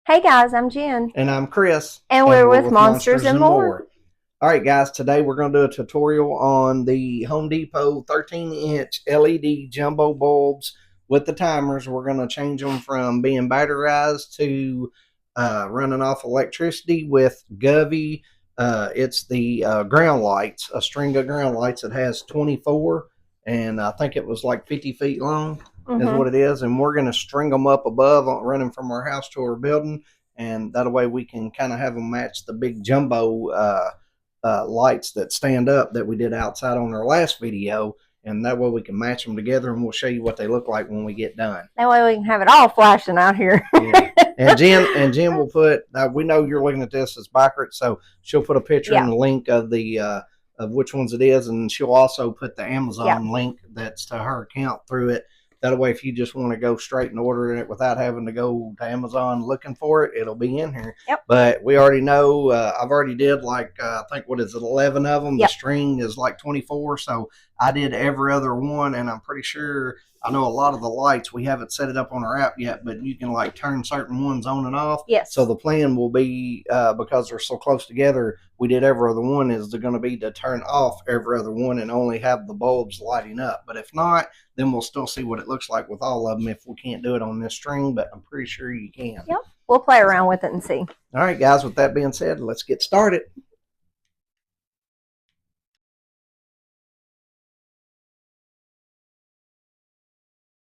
Hey guys, I'm Jen. And I'm Chris. And And we're we're with with Monsters Monsters and and More. More. All right, guys, today we're going to do a tutorial on the Home Depot 13-inch LED jumbo bulbs with the timers. We're going to change them from being batterized to running off electricity with Govee. It's the ground lights, a string of ground lights that has 24, and I think it was like 50 feet long is what it is. And we're going to string them up above, running from our house to our building, and that way we can kind of have them match the big jumbo lights that stand up that we did outside on our last video, and that way we can match them together, and we'll show you what they look like when we get done. That way we can have it all flashing out here. Yeah. And Jen will put. We know you're looking at this as backwards, so she'll put a picture and a link of the of which ones it is, and she'll also put the Amazon link that's to her account through it. That way, if you just want to go straight and order it without having to go to Amazon looking for it, it'll be in here. Yep. But we already know, I've already did like, I think, what is it, 11 of them? Yep. The string is like 24, so I did every other one, and I'm pretty sure, I know a lot of the lights, we haven't set it up on our app yet, but you can like turn certain ones on and off. Yes. So the plan will be, because they're so close together, we did every other one, is they're going to be to turn off every other one and only have the bulbs lighting up. But if not, then we'll still see what it looks like with all of them if we can't do it on this string, but I'm pretty sure you can. Yep. We'll play around with it and see. All right, guys, with that being said, let's get started.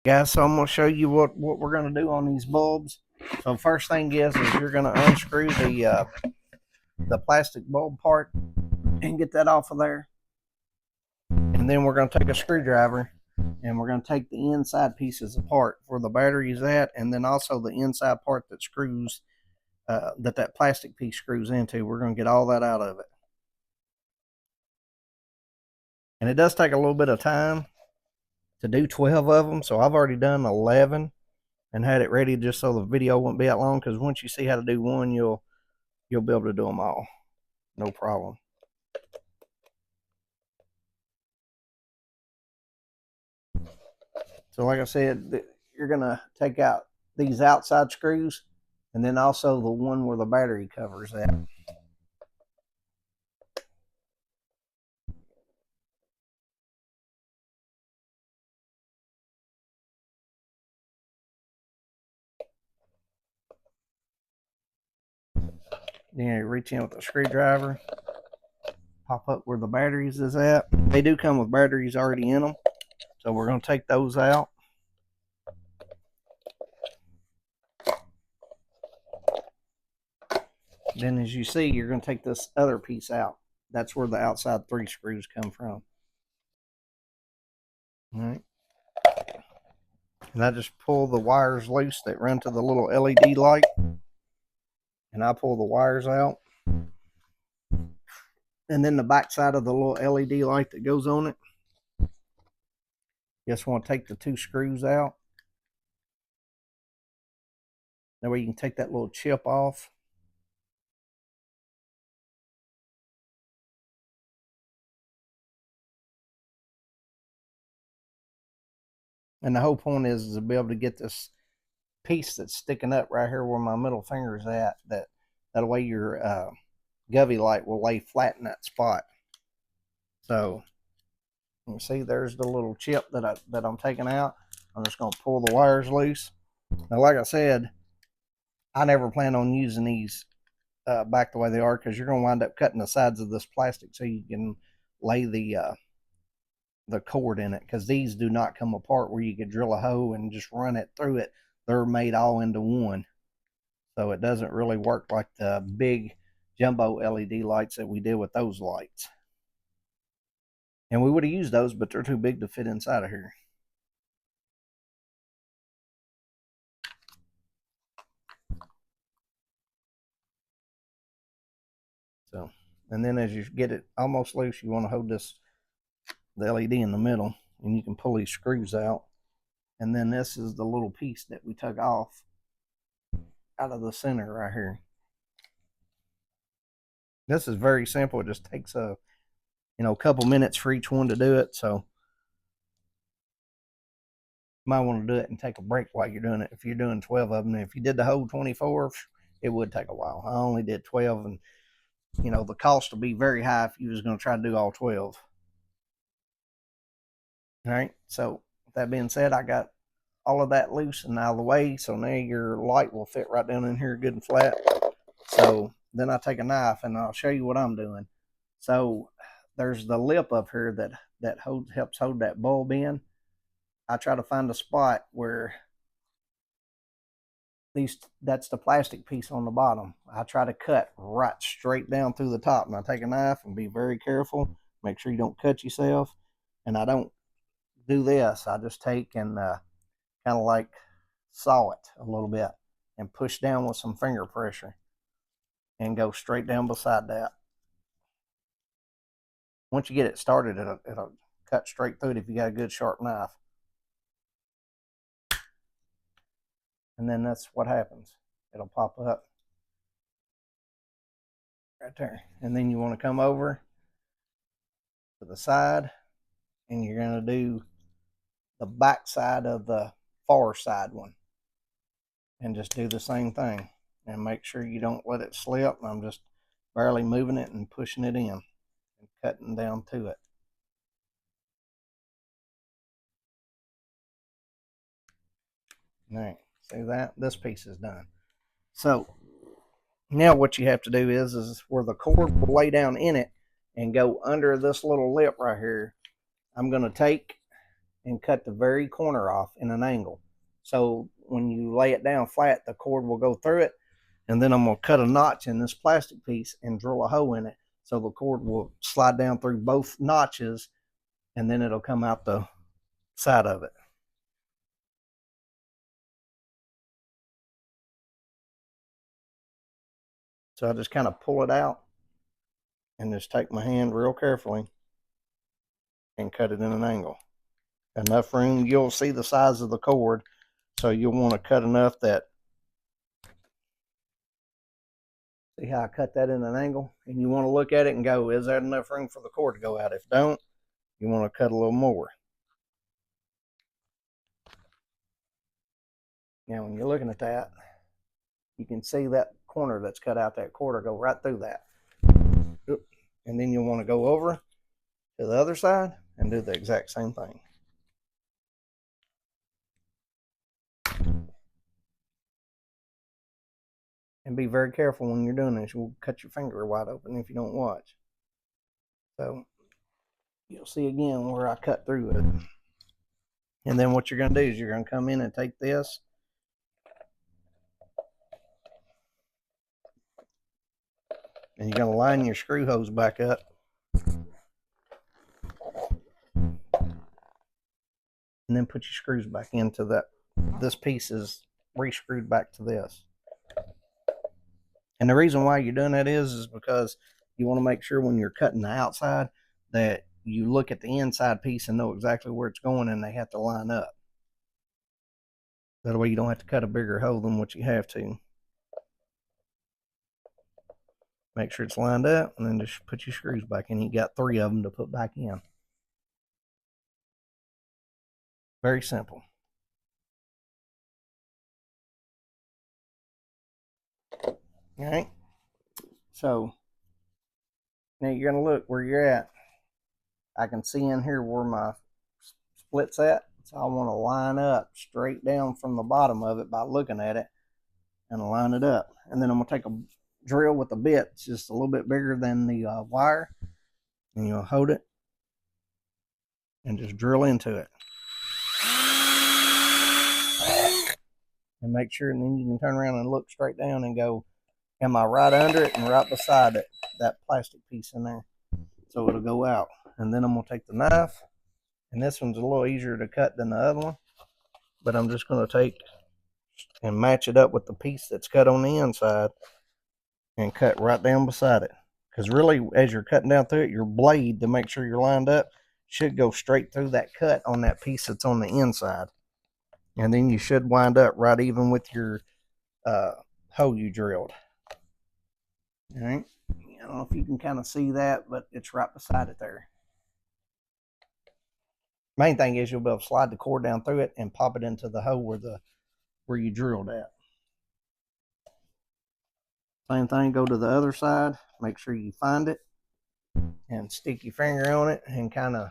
Guys, so I'm going to show you what we're going to do on these bulbs. So first thing is you're going to unscrew the plastic bulb part and get that off of there. And then we're going to take a screwdriver and we're going to take the inside pieces apart where the battery is at, and then also the inside part that screws, that plastic piece screws into. We're going to get all that out of it. And it does take a little bit of time to do 12 of them, so I've already done 11 and had it ready just so the video won't be that long, because once you see how to do one, you'll be able to do them all, no problem. So like I said, you're going to take out these outside screws, and then also the one where the battery covers at. Then you reach in with a screwdriver, pop up where the batteries is at. They do come with batteries already in them, so we're going to take those out. Then as you see, you're going to take this other piece out. That's where the outside 3 screws come from. All right. And I just pull the wires loose that run to the little LED light. And I pull the wires out. And then the back side of the little LED light that goes on it. Just want to take the 2 screws out. That way you can take that little chip off. And the whole point is to be able to get this piece that's sticking up right here where my middle finger is at. That way your Govee light will lay flat in that spot. So you see, there's the little chip that I'm taking out. I'm just going to pull the wires loose. Now, like I said, I never plan on using these back the way they are, because you're going to wind up cutting the sides of this plastic so you can lay the cord in it, because these do not come apart where you could drill a hole and just run it through it. They're made all into one, so it doesn't really work like the big jumbo LED lights that we did with those lights. And we would have used those, but they're too big to fit inside of here. So, and then as you get it almost loose, you want to hold the LED in the middle, and you can pull these screws out. And then this is the little piece that we took off out of the center right here. This is very simple. It just takes a couple minutes for each one to do it. So you might want to do it and take a break while you're doing it if you're doing 12 of them. If you did the whole 24, it would take a while. I only did 12, and you know the cost would be very high if you was going to try to do all 12. All right, so with that being said, I got all of that loose and out of the way, so now your light will fit right down in here good and flat. So then I take a knife and I'll show you what I'm doing. So there's the lip up here that helps hold that bulb in. I try to find a spot where that's the plastic piece on the bottom. I try to cut right straight down through the top, and I take a knife and be very careful. Make sure you don't cut yourself. And I don't do this. I just take and kind of like saw it a little bit and push down with some finger pressure and go straight down beside that. Once you get it started, it'll cut straight through it if you got a good sharp knife. And then that's what happens. It'll pop up right there. And then you want to come over to the side, and you're going to do the back side of the far side one. And just do the same thing. And make sure you don't let it slip. I'm just barely moving it and pushing it in and cutting down to it. All right, see that? This piece is done. So now what you have to do is where the cord will lay down in it and go under this little lip right here, I'm going to take and cut the very corner off in an angle. So when you lay it down flat, the cord will go through it, and then I'm going to cut a notch in this plastic piece and drill a hole in it so the cord will slide down through both notches, and then it'll come out the side of it. So I just kind of pull it out and just take my hand real carefully and cut it in an angle. Enough room, you'll see the size of the cord, so you'll want to cut enough that, see how I cut that in an angle? And you want to look at it and go, is that enough room for the cord to go out? If don't, you want to cut a little more. Now when you're looking at that, you can see that corner that's cut out, that cord will go right through that. And then you'll want to go over to the other side and do the exact same thing. And be very careful when you're doing this. You'll cut your finger wide open if you don't watch. So you'll see again where I cut through it. And then what you're going to do is you're going to come in and take this and you're going to line your screw hose back up. And then put your screws back into that. This piece is re-screwed back to this. And the reason why you're doing that is because you want to make sure when you're cutting the outside that you look at the inside piece and know exactly where it's going, and they have to line up. That way you don't have to cut a bigger hole than what you have to. Make sure it's lined up, and then just put your screws back in. You got 3 of them to put back in. Very simple. All right. So now you're going to look where you're at. I can see in here where my split's at. So I want to line up straight down from the bottom of it by looking at it and line it up. And then I'm going to take a drill with a bit. It's just a little bit bigger than the wire. And you'll hold it and just drill into it. And make sure, and then you can turn around and look straight down and go, am I right under it and right beside it, that plastic piece in there? So it'll go out. And then I'm going to take the knife, and this one's a little easier to cut than the other one, but I'm just going to take and match it up with the piece that's cut on the inside and cut right down beside it. Because really, as you're cutting down through it, your blade, to make sure you're lined up, should go straight through that cut on that piece that's on the inside. And then you should wind up right even with your hole you drilled. All right. I don't know if you can kind of see that, but it's right beside it there. Main thing is you'll be able to slide the cord down through it and pop it into the hole where you drilled at. Same thing, go to the other side, make sure you find it and stick your finger on it and kind of,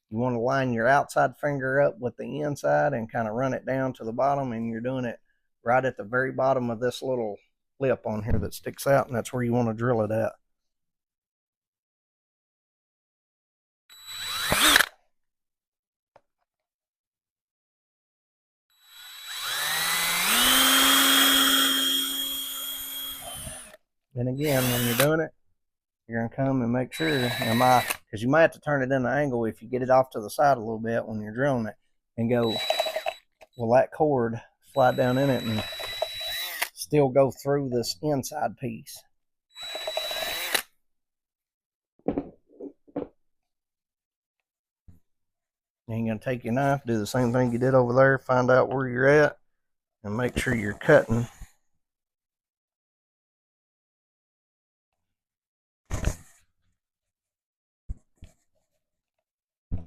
you want to line your outside finger up with the inside and kind of run it down to the bottom, and you're doing it right at the very bottom of this little lip on here that sticks out, and that's where you want to drill it at. And again, when you're doing it, you're going to come and make sure, because you might have to turn it in an angle if you get it off to the side a little bit when you're drilling it, and go, will that cord slide down in it and still go through this inside piece. And you're going to take your knife, do the same thing you did over there, find out where you're at, and make sure you're cutting.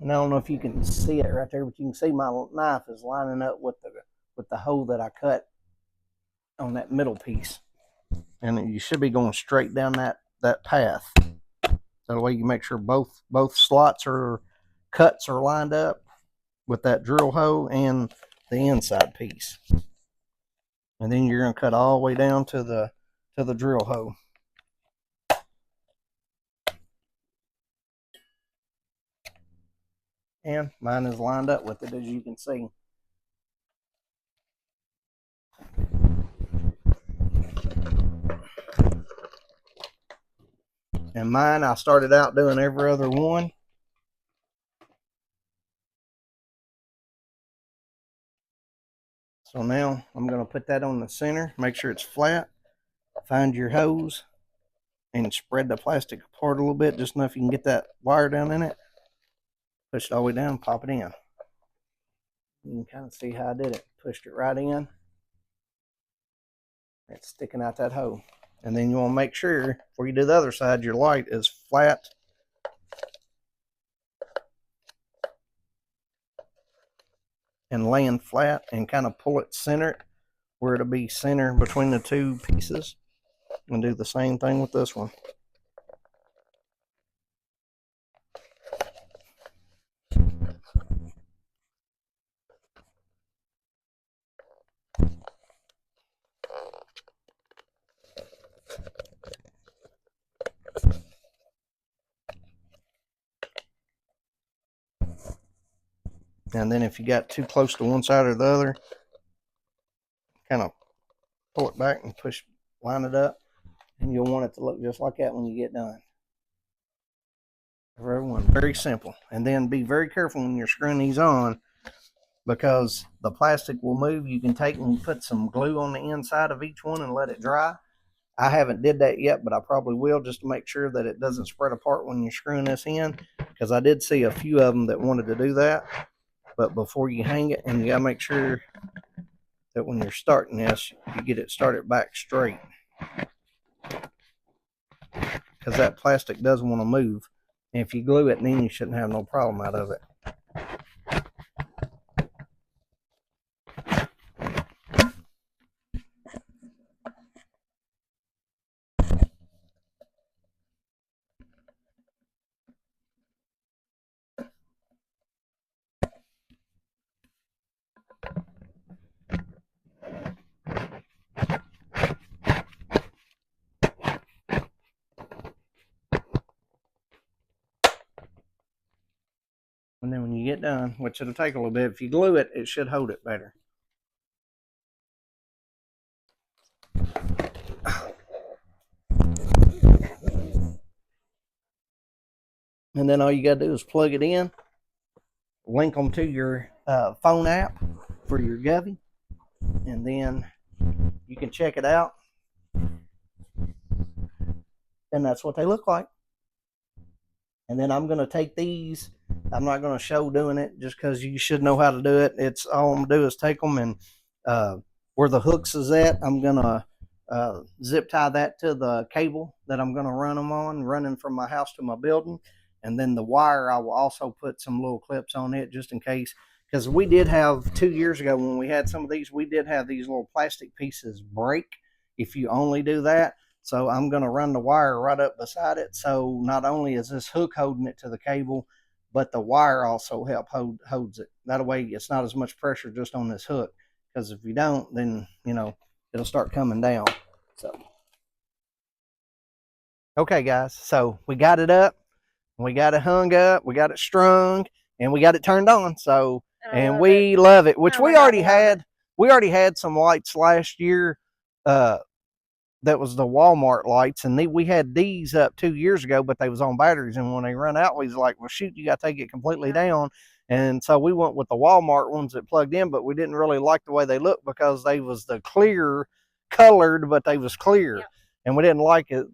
And I don't know if you can see it right there, but you can see my knife is lining up with the hole that I cut on that middle piece. And you should be going straight down that path. That way you make sure both slots or cuts are lined up with that drill hole and the inside piece. And then you're going to cut all the way down to the drill hole. And mine is lined up with it, as you can see. And mine, I started out doing every other one. So now I'm going to put that on the center, make sure it's flat. Find your hose and spread the plastic apart a little bit, just enough you can get that wire down in it. Push it all the way down, pop it in. You can kind of see how I did it. Pushed it right in. It's sticking out that hole. And then you want to make sure, before you do the other side, your light is flat. And laying flat, and kind of pull it center where it'll be center between the two pieces. And do the same thing with this one. And then if you got too close to one side or the other, kind of pull it back and line it up, and you'll want it to look just like that when you get done. For everyone, very simple. And then be very careful when you're screwing these on, because the plastic will move. You can take and put some glue on the inside of each one and let it dry. I haven't did that yet, but I probably will, just to make sure that it doesn't spread apart when you're screwing this in, because I did see a few of them that wanted to do that. But before you hang it, and you gotta make sure that when you're starting this, you get it started back straight, because that plastic doesn't want to move. And if you glue it, then you shouldn't have no problem out of it. And then when you get done, which it'll take a little bit, if you glue it, it should hold it better. And then all you got to do is plug it in, link them to your phone app for your Govee, and then you can check it out. And that's what they look like. And then I'm going to take these. I'm not going to show doing it just because you should know how to do it. It's all I'm going to do is take them, and where the hooks is at, I'm going to zip tie that to the cable that I'm going to run them on, running from my house to my building. And then the wire, I will also put some little clips on it just in case. Because we did have 2 years ago when we had some of these, we did have these little plastic pieces break if you only do that. So I'm going to run the wire right up beside it. So not only is this hook holding it to the cable, but the wire also holds it. That way it's not as much pressure just on this hook. Because if you don't, then, you know, it'll start coming down. So, okay, guys. So we got it up. We got it hung up. We got it strung. And we got it turned on. So, and we love it. Which we already had. We already had some lights last year. That was the Walmart lights, and we had these up 2 years ago, but they was on batteries, and when they run out, we was like, well, shoot, you got to take it completely down. And so we went with the Walmart ones that plugged in, but we didn't really like the way they looked because they was the clear colored, but they was clear. And we didn't like the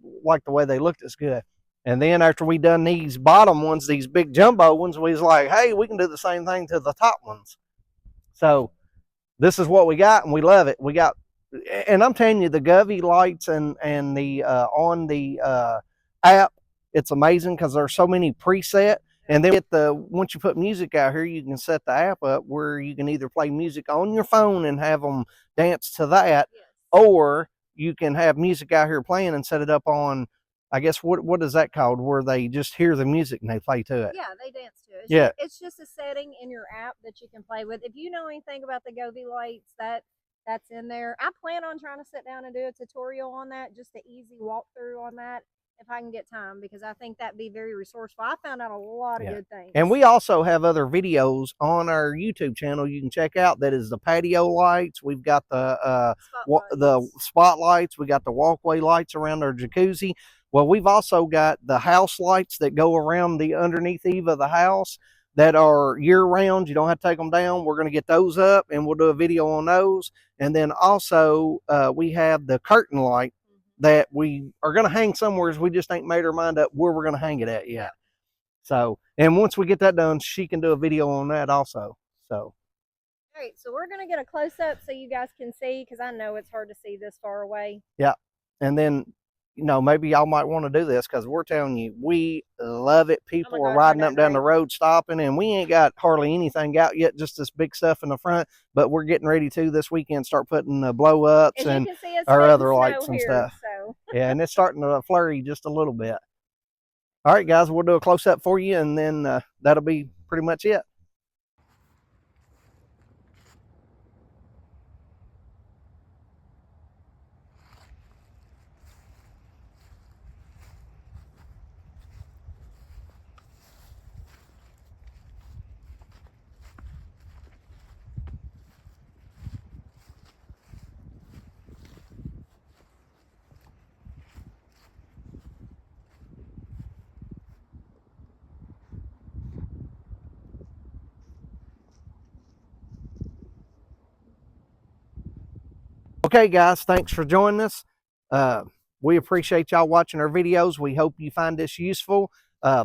way they looked as good. And then after we done these bottom ones, these big jumbo ones, we was like, hey, we can do the same thing to the top ones. So this is what we got, and we love it. We got, and I'm telling you, the Govee lights and the on the app, it's amazing because there's so many preset. And then once you put music out here, you can set the app up where you can either play music on your phone and have them dance to that, or you can have music out here playing and set it up on, I guess, what is that called, where they just hear the music and they play to it? Yeah, they dance to it. Yeah. It's just a setting in your app that you can play with. If you know anything about the Govee lights, that's in there. I plan on trying to sit down and do a tutorial on that, just an easy walkthrough on that if I can get time, because I think that'd be very resourceful. I found out a lot of good things. And we also have other videos on our YouTube channel you can check out. That is the patio lights. We've got the spotlights. We got the walkway lights around our jacuzzi. Well, we've also got the house lights that go around the underneath eave of the house that are year-round. You don't have to take them down. We're going to get those up, and we'll do a video on those. And then also we have the curtain light that we are going to hang somewhere. We just ain't made our mind up where we're going to hang it at yet. So, and once we get that done, she can do a video on that also. So, all right, so we're going to get a close-up so you guys can see, because I know it's hard to see this far away. Yeah. And then, you know, maybe y'all might want to do this because we're telling you, we love it. People are riding up down the road, stopping, and we ain't got hardly anything out yet, just this big stuff in the front. But we're getting ready to this weekend start putting the blow ups and our other lights and stuff. So. Yeah, and it's starting to flurry just a little bit. All right, guys, we'll do a close up for you, and then that'll be pretty much it. Okay, guys, thanks for joining us. We appreciate y'all watching our videos. We hope you find this useful.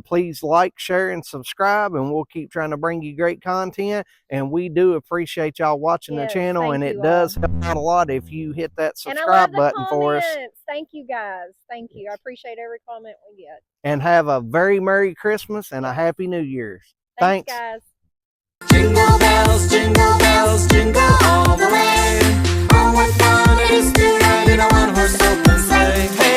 Please like, share, and subscribe, and we'll keep trying to bring you great content. And we do appreciate y'all watching the channel, and it does help out a lot if you hit that subscribe button for us. Thank you, guys. Thank you. I appreciate every comment we get. And have a very Merry Christmas and a Happy New Year's. Thanks, guys. Jingle bells, jingle all the way. Oh, what fun it is to ride in a one-horse open sleigh. Hey,